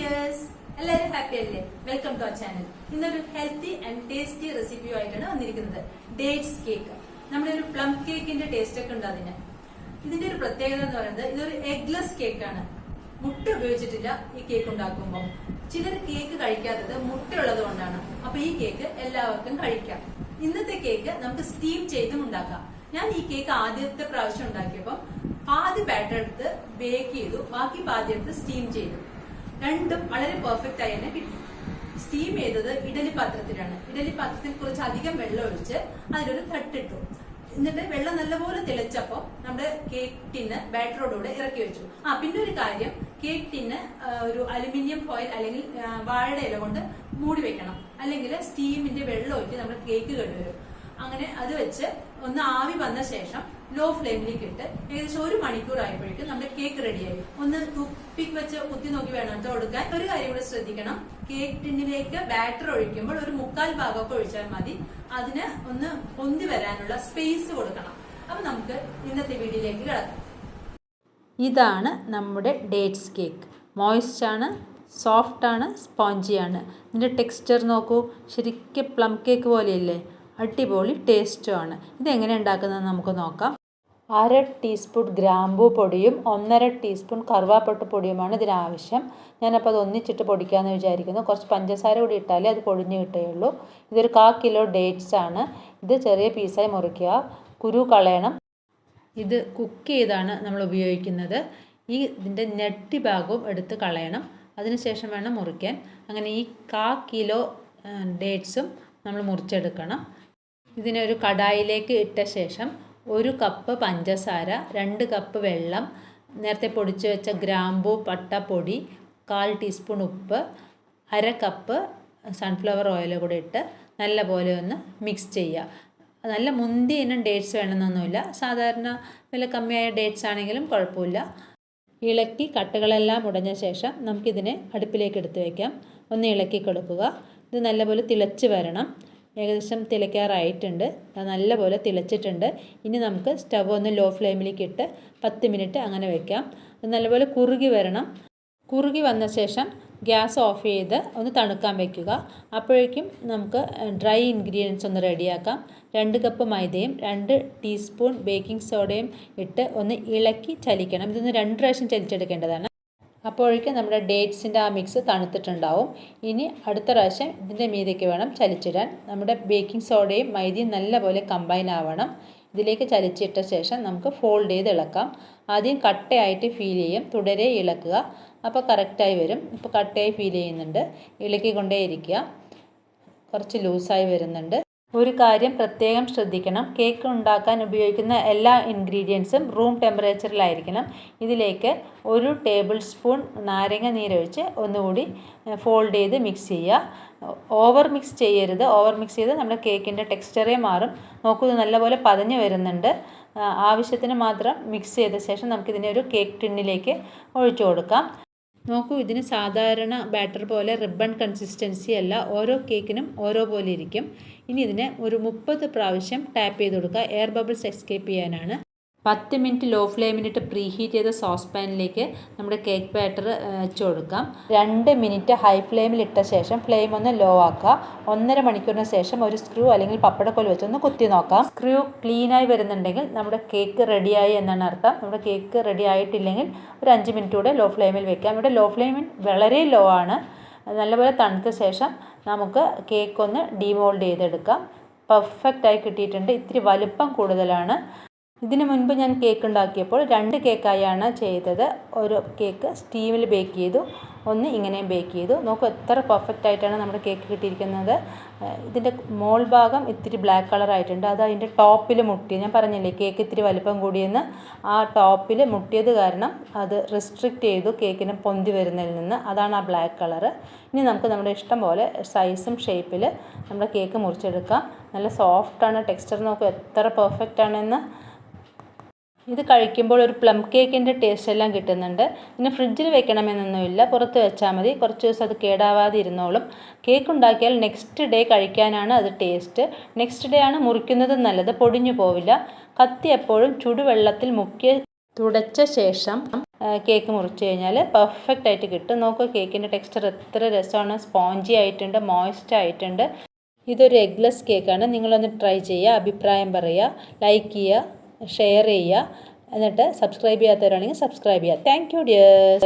Dears, എല്ലാവരും happy അല്ലേ? Welcome to our channel. ഇന്നൊരു ഹെൽത്തി ആൻഡ് ടേസ്റ്റി റെസിപ്പിയുമായിട്ടാണ് വന്നിരിക്കുന്നത്. Dates cake. നമ്മുടെ ഒരു പ്ലം കേക്കിന്റെ ടേസ്റ്റ് ഒക്കെ ഉണ്ട് അതിന്. ഇതിന്റെ ഒരു പ്രത്യേകത എന്ന് പറയുന്നത് ഇതൊരു എഗ്ലെസ് കേക്കാണ്. മുട്ട ഉപയോഗിച്ചിട്ടില്ല ഈ കേക്ക് ഉണ്ടാക്കുമ്പോൾ. ചിലർ കേക്ക് കഴിക്കാത്തത് മുട്ടയുള്ളത് കൊണ്ടാണ്. അപ്പൊ ഈ കേക്ക് എല്ലാവർക്കും കഴിക്കാം. ഇന്നത്തെ കേക്ക് നമുക്ക് സ്റ്റീം ചെയ്തും ഉണ്ടാക്കാം. ഞാൻ ഈ കേക്ക് ആദ്യത്തെ പ്രാവശ്യം ഉണ്ടാക്കിയപ്പോൾ പാതി ബാറ്റർ എടുത്ത് ബേക്ക് ചെയ്തു, ബാക്കി പാതി എടുത്ത് സ്റ്റീം ചെയ്തു. രണ്ടും വളരെ പെർഫെക്റ്റ് ആയി തന്നെ കിട്ടി. സ്റ്റീം ചെയ്തത് ഇഡലി പാത്രത്തിലാണ്. ഇഡലി പാത്രത്തിൽ കുറച്ച് അധികം വെള്ളം ഒഴിച്ച് അതിലൊരു തട്ടിട്ടു. എന്നിട്ട് വെള്ളം നല്ലപോലെ തിളച്ചപ്പോ നമ്മുടെ കേക്ക് ടിന്ന് ബാറ്ററോടുകൂടെ ഇറക്കി വെച്ചു. പിന്നെ ഒരു കാര്യം, കേക്ക് ടിന്ന് ഒരു അലുമിനിയം ഫോയിൽ അല്ലെങ്കിൽ വാഴയുടെ ഇല കൊണ്ട് മൂടി വെക്കണം. അല്ലെങ്കിൽ സ്റ്റീമിന്റെ വെള്ളം ഒഴിച്ച് നമ്മുടെ കേക്ക് കേടുവരും. അങ്ങനെ അത് വെച്ച് ഒന്ന് ആവി വന്ന ശേഷം ലോ ഫ്ലെയിമിലേക്ക് ഇട്ട് ഏകദേശം 1 മണിക്കൂർ ആയപ്പോഴേക്കും നമ്മുടെ കേക്ക് റെഡിയായി. ഒന്ന് തുപ്പിക്ക് വെച്ച് കുത്തി നോക്കി വേണം കൊടുക്കാൻ. ഒരു കാര്യം കൂടെ ശ്രദ്ധിക്കണം, കേക്ക് ടിന്നിലേക്ക് ബാറ്റർ ഒഴിക്കുമ്പോൾ ഒരു 1/4 ഭാഗമൊക്കെ ഒഴിച്ചാൽ മതി. അതിന് ഒന്ന് പൊന്തി വരാനുള്ള സ്പേസ് കൊടുക്കണം. അപ്പൊ നമുക്ക് ഇന്നത്തെ വീഡിയോയിലേക്ക് കിടക്കാം. ഇതാണ് നമ്മുടെ ഡേറ്റ്സ് കേക്ക്. മോയ്സ്റ്റ് ആണ്, സോഫ്റ്റ് ആണ്, സ്പോഞ്ചി ആണ്. ഇതിൻ്റെ ടെക്സ്ചർ നോക്കൂ, ശരിക്കും പ്ലം കേക്ക് പോലെയില്ലേ? അടിപൊളി ടേസ്റ്റും ആണ്. ഇതെങ്ങനെ ഉണ്ടാക്കുന്നത് നമുക്ക് നോക്കാം. 1/2 ടീസ്പൂൺ ഗ്രാമ്പൂ പൊടിയും 1/2 ടീസ്പൂൺ കറുവാപ്പട്ട പൊടിയുമാണ് ഇതിനാവശ്യം. ഞാനപ്പോൾ അത് ഒന്നിച്ചിട്ട് പൊടിക്കാമെന്ന് വിചാരിക്കുന്നു. കുറച്ച് പഞ്ചസാര കൂടി ഇട്ടാലേ അത് പൊടിഞ്ഞ് കിട്ടുകയുള്ളൂ. ഇതൊരു 1/4 കിലോ ഡേറ്റ്സ് ആണ്. ഇത് ചെറിയ പീസായി മുറിക്കുക, കുരു കളയണം. ഇത് കുക്ക് ചെയ്താണ് നമ്മൾ ഉപയോഗിക്കുന്നത്. ഇതിൻ്റെ നെട്ടി ഭാഗവും എടുത്ത് കളയണം. അതിനുശേഷം വേണം മുറിക്കാൻ. അങ്ങനെ ഈ 1/4 കിലോ ഡേറ്റ്സും നമ്മൾ മുറിച്ചെടുക്കണം. ഇതിനൊരു കടായിലേക്ക് ഇട്ട ശേഷം 1 കപ്പ് പഞ്ചസാര, 2 കപ്പ് വെള്ളം, നേരത്തെ പൊടിച്ചു വെച്ച ഗ്രാമ്പൂ പട്ടപ്പൊടി, 1/4 ടീസ്പൂൺ ഉപ്പ്, 1/2 കപ്പ് സൺഫ്ലവർ ഓയിൽ കൂടി ഇട്ട് നല്ലപോലെ ഒന്ന് മിക്സ് ചെയ്യുക. നല്ല മുന്തിയ ഇനം ഡേറ്റ്സ് വേണമെന്നൊന്നുമില്ല, സാധാരണ വില കമ്മിയായ ഡേറ്റ്സ് ആണെങ്കിലും കുഴപ്പമില്ല. ഇളക്കി കട്ടകളെല്ലാം ഉടഞ്ഞ ശേഷം നമുക്കിതിനെ അടുപ്പിലേക്ക് എടുത്ത് വയ്ക്കാം. ഒന്ന് ഇളക്കി കൊടുക്കുക. ഇത് നല്ലപോലെ തിളച്ച് വരണം. ഏകദേശം തിളയ്ക്കാറായിട്ടുണ്ട്. നല്ലപോലെ തിളച്ചിട്ടുണ്ട്. ഇനി നമുക്ക് സ്റ്റവ് ഒന്ന് ലോ ഫ്ലെയിമിലേക്ക് ഇട്ട് 10 മിനിറ്റ് അങ്ങനെ വെക്കാം. നല്ലപോലെ കുറുകി വരണം. കുറുകി വന്ന ശേഷം ഗ്യാസ് ഓഫ് ചെയ്ത് ഒന്ന് തണുക്കാൻ വയ്ക്കുക. അപ്പോഴേക്കും നമുക്ക് ഡ്രൈ ഇൻഗ്രീഡിയൻസ് ഒന്ന് റെഡിയാക്കാം. 2 കപ്പ് മൈദയും 2 ടീസ്പൂൺ ബേക്കിംഗ് സോഡയും ഇട്ട് ഒന്ന് ഇളക്കി ചലിക്കണം. ഇതൊന്ന് 2 പ്രാവശ്യം ചലിച്ചെടുക്കേണ്ടതാണ്. അപ്പോഴേക്കും നമ്മുടെ ഡേറ്റ്സിൻ്റെ ആ മിക്സ് തണുത്തിട്ടുണ്ടാവും. ഇനി അടുത്ത പ്രാവശ്യം ഇതിൻ്റെ മീതയ്ക്ക് വേണം ചലിച്ചിടാൻ. നമ്മുടെ ബേക്കിംഗ് സോഡയും മൈദയും നല്ലപോലെ കമ്പൈൻ ആവണം. ഇതിലേക്ക് ചലിച്ചിട്ട ശേഷം നമുക്ക് ഫോൾഡ് ചെയ്ത് ഇളക്കാം. ആദ്യം കട്ടയായിട്ട് ഫീൽ ചെയ്യും, തുടരെ ഇളക്കുക. അപ്പോൾ കറക്റ്റായി വരും. ഇപ്പോൾ കട്ടയായി ഫീൽ ചെയ്യുന്നുണ്ട്. ഇളക്കിക്കൊണ്ടേയിരിക്കുക. കുറച്ച് ലൂസായി വരുന്നുണ്ട്. ഒരു കാര്യം പ്രത്യേകം ശ്രദ്ധിക്കണം, കേക്ക് ഉണ്ടാക്കാൻ ഉപയോഗിക്കുന്ന എല്ലാ ഇൻഗ്രീഡിയൻസും റൂം ടെമ്പറേച്ചറിലായിരിക്കണം. ഇതിലേക്ക് 1 ടേബിൾ സ്പൂൺ നാരങ്ങ നീരൊഴിച്ച് ഒന്നുകൂടി ഫോൾഡ് ചെയ്ത് മിക്സ് ചെയ്യുക. ഓവർ മിക്സ് ചെയ്യരുത്. ഓവർ മിക്സ് ചെയ്ത് നമ്മുടെ കേക്കിൻ്റെ ടെക്സ്ചറേ മാറും. നോക്കൂ, ഇത് നല്ലപോലെ പതഞ്ഞ് വരുന്നുണ്ട്. ആവശ്യത്തിന് മാത്രം മിക്സ് ചെയ്ത ശേഷം നമുക്കിതിനെ ഒരു കേക്ക് ടിന്നിലേക്ക് ഒഴിച്ചു കൊടുക്കാം. നോക്കൂ, ഇതിന് സാധാരണ ബാറ്റർ പോലെ റിബൺ കൺസിസ്റ്റൻസി അല്ല. ഓരോ കേക്കിനും ഓരോ പോലെ ഇരിക്കും. ഇനി ഇതിനെ ഒരു 30 പ്രാവശ്യം ടാപ്പ് ചെയ്ത് കൊടുക്കുക. എയർ ബബിൾസ് എസ്കേപ്പ് ചെയ്യാനാണ്. 10 മിനിറ്റ് ലോ ഫ്ലെയിമിലിട്ട് പ്രീ ഹീറ്റ് ചെയ്ത സോസ് പാനിലേക്ക് നമ്മുടെ കേക്ക് ബാറ്റർ വെച്ച് കൊടുക്കാം. 2 മിനിറ്റ് ഹൈ ഫ്ലെയിമിൽ ഇട്ട ശേഷം ഫ്ലെയിം ഒന്ന് ലോ ആക്കുക. 1.5 മണിക്കൂറിന് ശേഷം ഒരു സ്ക്രൂ അല്ലെങ്കിൽ പപ്പടക്കോൽ വെച്ചൊന്ന് കുത്തി നോക്കാം. സ്ക്രൂ ക്ലീനായി വരുന്നുണ്ടെങ്കിൽ നമ്മുടെ കേക്ക് റെഡിയായി എന്നാണ് അർത്ഥം. നമ്മുടെ കേക്ക് റെഡി ആയിട്ടില്ലെങ്കിൽ ഒരു 5 മിനിറ്റ് കൂടെ ലോ ഫ്ലെയിമിൽ വെക്കാം. ഇവിടെ ലോ ഫ്ലെയിമിൽ വളരെ ലോ ആണ്. നല്ലപോലെ തണുത്ത ശേഷം നമുക്ക് കേക്ക് ഒന്ന് ഡീമോൾഡ് ചെയ്തെടുക്കാം. പെർഫെക്റ്റായി കിട്ടിയിട്ടുണ്ട്. ഇത്തിരി വലുപ്പം കൂടുതലാണ്. ഇതിനു മുൻപ് ഞാൻ കേക്ക് ഉണ്ടാക്കിയപ്പോൾ 2 കേക്കായാണ് ചെയ്തത്. ഒരു കേക്ക് സ്റ്റീമിൽ ബേക്ക് ചെയ്തു, ഒന്ന് ഇങ്ങനെയും ബേക്ക് ചെയ്തു. നോക്കൂ, എത്ര പെർഫെക്റ്റ് ആയിട്ടാണ് നമ്മുടെ കേക്ക് കിട്ടിയിരിക്കുന്നത്. ഇതിൻ്റെ മോൾ ഭാഗം ഇത്തിരി ബ്ലാക്ക് കളറായിട്ടുണ്ട്. അത് അതിൻ്റെ ടോപ്പിൽ മുട്ടി. ഞാൻ പറഞ്ഞില്ലേ കേക്ക് ഇത്തിരി വലുപ്പം കൂടിയെന്ന്. ആ ടോപ്പിൽ മുട്ടിയത് കാരണം അത് റെസ്ട്രിക്റ്റ് ചെയ്തു കേക്കിന് പൊന്തി വരുന്നതിൽ നിന്ന്. അതാണ് ആ ബ്ലാക്ക് കളറ്. ഇനി നമുക്ക് നമ്മുടെ ഇഷ്ടം പോലെ സൈസും ഷേപ്പിൽ നമ്മുടെ കേക്ക് മുറിച്ചെടുക്കാം. നല്ല സോഫ്റ്റാണ്. ടെക്സ്ചർ നോക്കൂ എത്ര പെർഫെക്റ്റ് ആണെന്ന്. ഇത് കഴിക്കുമ്പോൾ ഒരു പ്ലം കേക്കിൻ്റെ ടേസ്റ്റ് എല്ലാം കിട്ടുന്നുണ്ട്. പിന്നെ ഫ്രിഡ്ജിൽ വെക്കണമെന്നൊന്നുമില്ല, പുറത്ത് വെച്ചാൽ മതി. കുറച്ച് ദിവസം അത് കേടാവാതെ ഇരുന്നോളും. കേക്ക് ഉണ്ടാക്കിയാൽ നെക്സ്റ്റ് ഡേ കഴിക്കാനാണ് അത് ടേസ്റ്റ്. നെക്സ്റ്റ് ഡേ ആണ് മുറിക്കുന്നത് നല്ലത്, പൊടിഞ്ഞു പോവില്ല. കത്തി എപ്പോഴും ചുടുവെള്ളത്തിൽ മുക്കി തുടച്ച ശേഷം കേക്ക് മുറിച്ച് കഴിഞ്ഞാൽ പെർഫെക്റ്റ് ആയിട്ട് കിട്ടും. നോക്കൂ കേക്കിൻ്റെ ടെക്സ്ചർ എത്ര രസമാണ്, സ്പോഞ്ചി ആയിട്ടുണ്ട്, മോയ്സ്റ്റ് ആയിട്ടുണ്ട്. ഇതൊരു എഗ്ലെസ് കേക്കാണ്. നിങ്ങളൊന്ന് ട്രൈ ചെയ്യുക, അഭിപ്രായം പറയുക, ലൈക്ക് ചെയ്യുക, ഷെയർ ചെയ്യുക. എന്നിട്ട് സബ്സ്ക്രൈബ് ചെയ്യാത്തവരാണെങ്കിൽ സബ്സ്ക്രൈബ് ചെയ്യുക. Thank you dears.